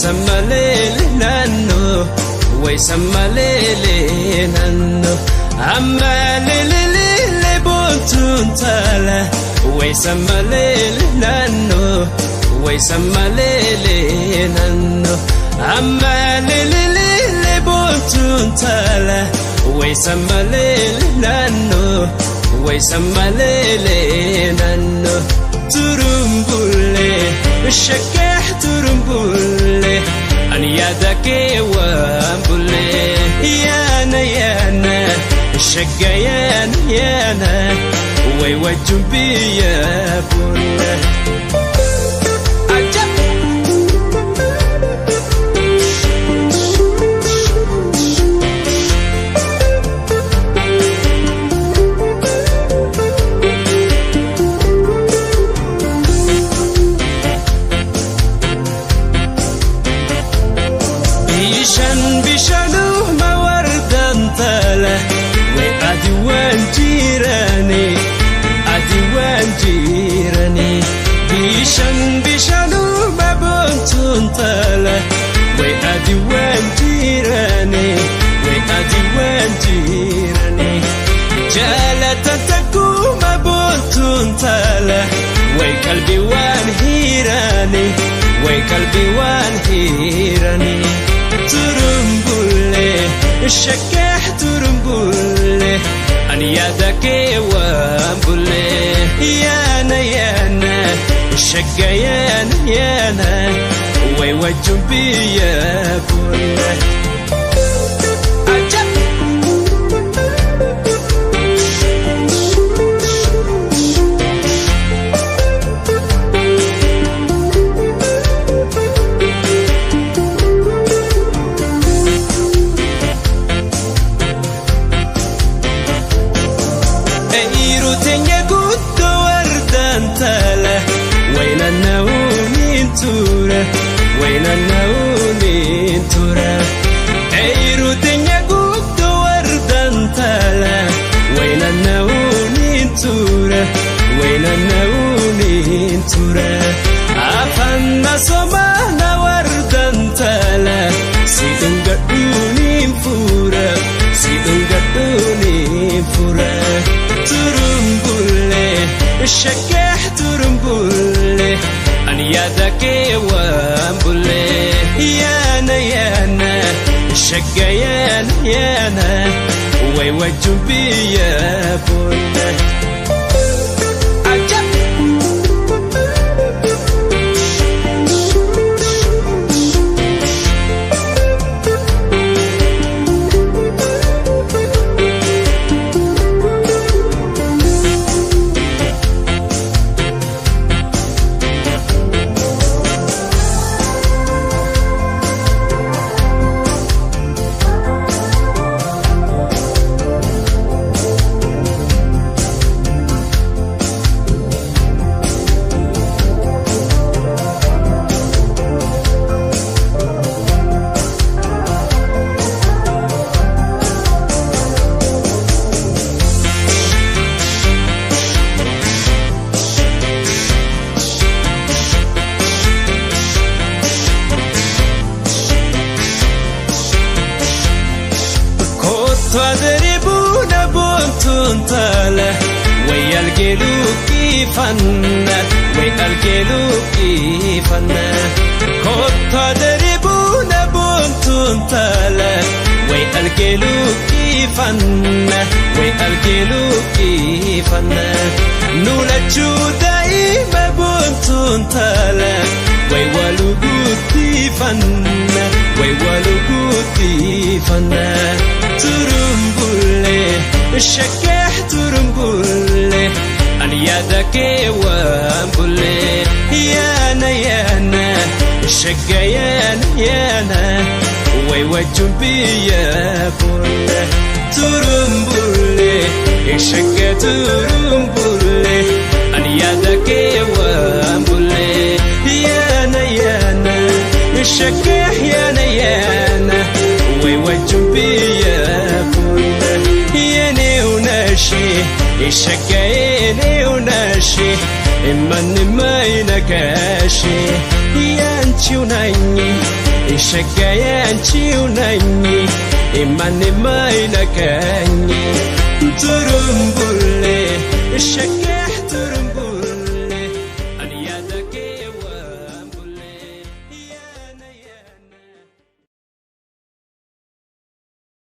Waisamalele nano, waisamalele nano, amalele bontuntala. Waisamalele nano, waisamalele nano, amalele bontuntala. Waisamalele nano, waisamalele nano. Turumbule, shakeh turumbule, an yadake wambule. Yana yana, shagayan yana, way wajumbiya bule. Bishanu mawardan tala, we adiwan jirani. Bishanu mabuntun tala, we adiwan jirani. Jalatan taku mabuntun tala, we kalbi wan hirani. Turumbule, shakeh turumbule, an yadake wambule. Yana yana, shagayan yana, way wajumbiya bule. وين النوم ترى عيرو دنيا قد وردا تلا وين النوم ترى عفنا صبانا وردا تلا سيدن قدوني فورا ترمبولي الشكاح ترمبولي an yadake wambule. Yana, shagayan yana, way wajumbiya bule. تضربون بنتون تلا ويالجلو كيفنا تضربون بنتون تلا ويالجلو كيفنا نولجو دايما بنتون تلا ويوالو كيفنا Turumbule, shakeh turumbule, an yadake wambule. Yana, shagayan yana, way wajumbiya bule. Turumbule, shakeh turumbule, an yadake wambule. Yana, shakeh yana, way wajumbiya bule. Yene unashi, shakayene unashi, imani mai nakashi, yanchi unanyi. ሸጋዬ አንቺው ነኝ ማንም አይነካኝ ቱሩምቡሌ ሸጋህ